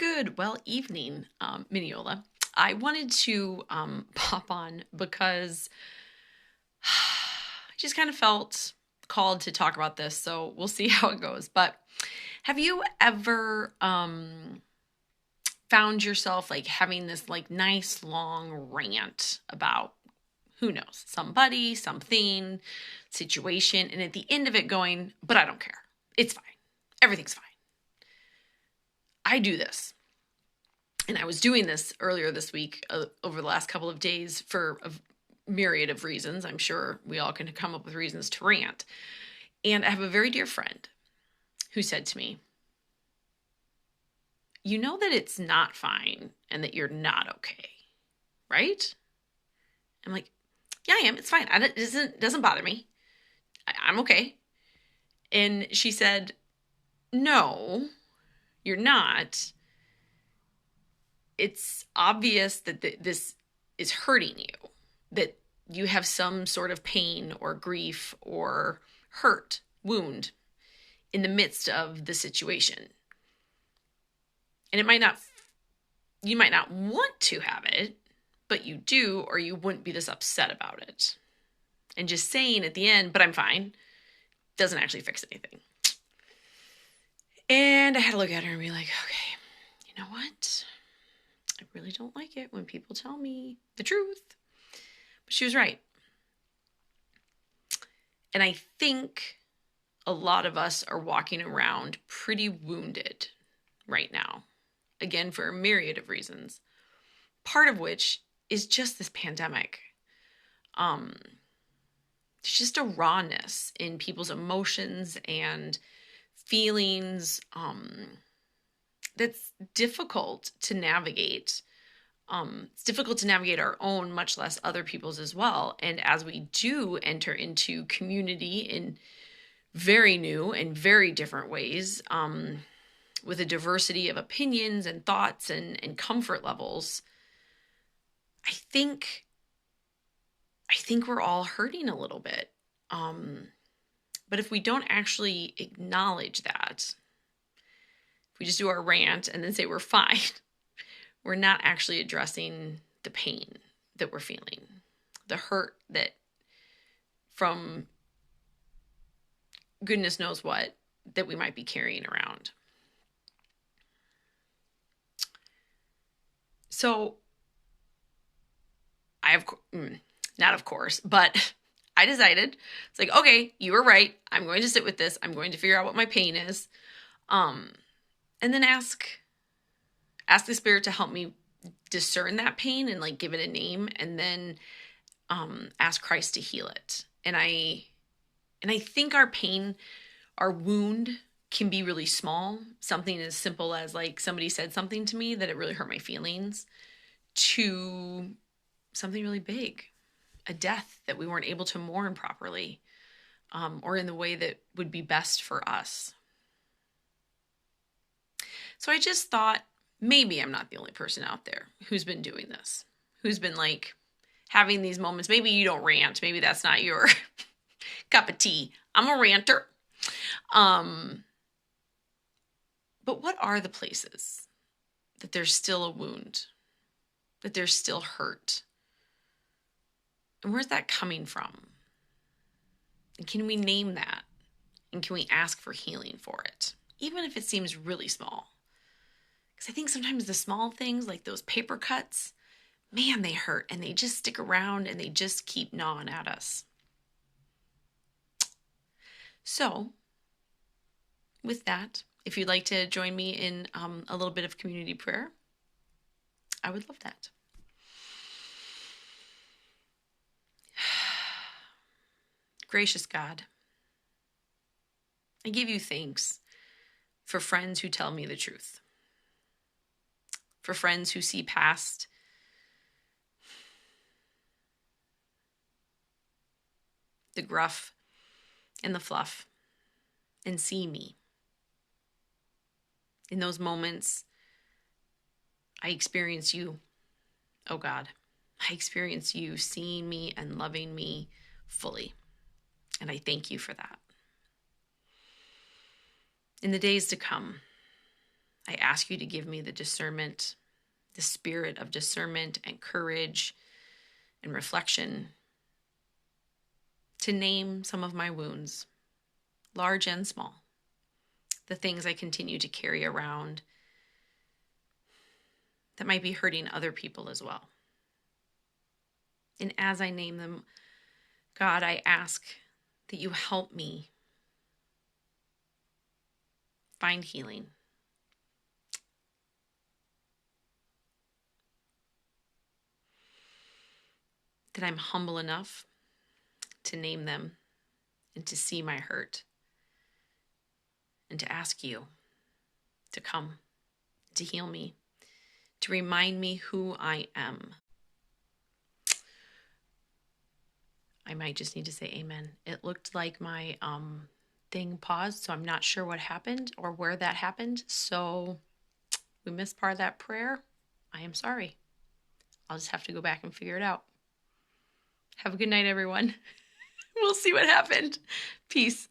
Good, well, evening, Mineola. I wanted to pop on because I just kind of felt called to talk about this, so we'll see how it goes. But have you ever found yourself like having this like nice long rant about who knows, somebody, something, situation, and at the end of it going, but I don't care. It's fine. Everything's fine. I do this. And I was doing this earlier this week over the last couple of days for a myriad of reasons. I'm sure we all can come up with reasons to rant. And I have a very dear friend who said to me, you know that it's not fine and that you're not okay, right? I'm like, yeah, I am. It's fine. It doesn't bother me. I'm okay. And she said, no, you're not. It's obvious that this is hurting you, that you have some sort of pain or grief or hurt, wound in the midst of the situation. And you might not want to have it, but you do, or you wouldn't be this upset about it. And just saying at the end, but I'm fine, doesn't actually fix anything. And I had to look at her and be like, okay, you know what? I really don't like it when people tell me the truth. But she was right. And I think a lot of us are walking around pretty wounded right now. Again, for a myriad of reasons. Part of which is just this pandemic. There's just a rawness in people's emotions and feelings that's difficult to navigate. It's difficult to navigate our own, much less other people's as well. And as we do enter into community in very new and very different ways, with a diversity of opinions and thoughts and comfort levels, I think we're all hurting a little bit. But if we don't actually acknowledge that, if we just do our rant and then say we're fine, we're not actually addressing the pain that we're feeling, the hurt that from goodness knows what that we might be carrying around. So not of course, but I decided, it's like, okay, you were right. I'm going to sit with this. I'm going to figure out what my pain is. And then ask the Spirit to help me discern that pain and like give it a name, and then ask Christ to heal it. And I think our pain, our wound can be really small. Something as simple as like somebody said something to me that it really hurt my feelings, to something really big, a death that we weren't able to mourn properly, or in the way that would be best for us. So I just thought, maybe I'm not the only person out there who's been doing this, who's been like having these moments. Maybe you don't rant. Maybe that's not your cup of tea. I'm a ranter. But what are the places that there's still a wound, that there's still hurt? And where's that coming from? And can we name that? And can we ask for healing for it? Even if it seems really small. Because I think sometimes the small things, like those paper cuts, man, they hurt. And they just stick around and they just keep gnawing at us. So, with that, if you'd like to join me in a little bit of community prayer, I would love that. Gracious God, I give you thanks for friends who tell me the truth, for friends who see past the gruff and the fluff and see me. In those moments, I experience you, oh God. I experience you seeing me and loving me fully. And I thank you for that. In the days to come, I ask you to give me the discernment, the spirit of discernment and courage and reflection to name some of my wounds, large and small, the things I continue to carry around that might be hurting other people as well. And as I name them, God, I ask that you help me find healing. That I'm humble enough to name them and to see my hurt and to ask you to come, to heal me, to remind me who I am. I might just need to say amen. It looked like my thing paused, so I'm not sure what happened or where that happened. So we missed part of that prayer. I am sorry. I'll just have to go back and figure it out. Have a good night, everyone. We'll see what happened. Peace.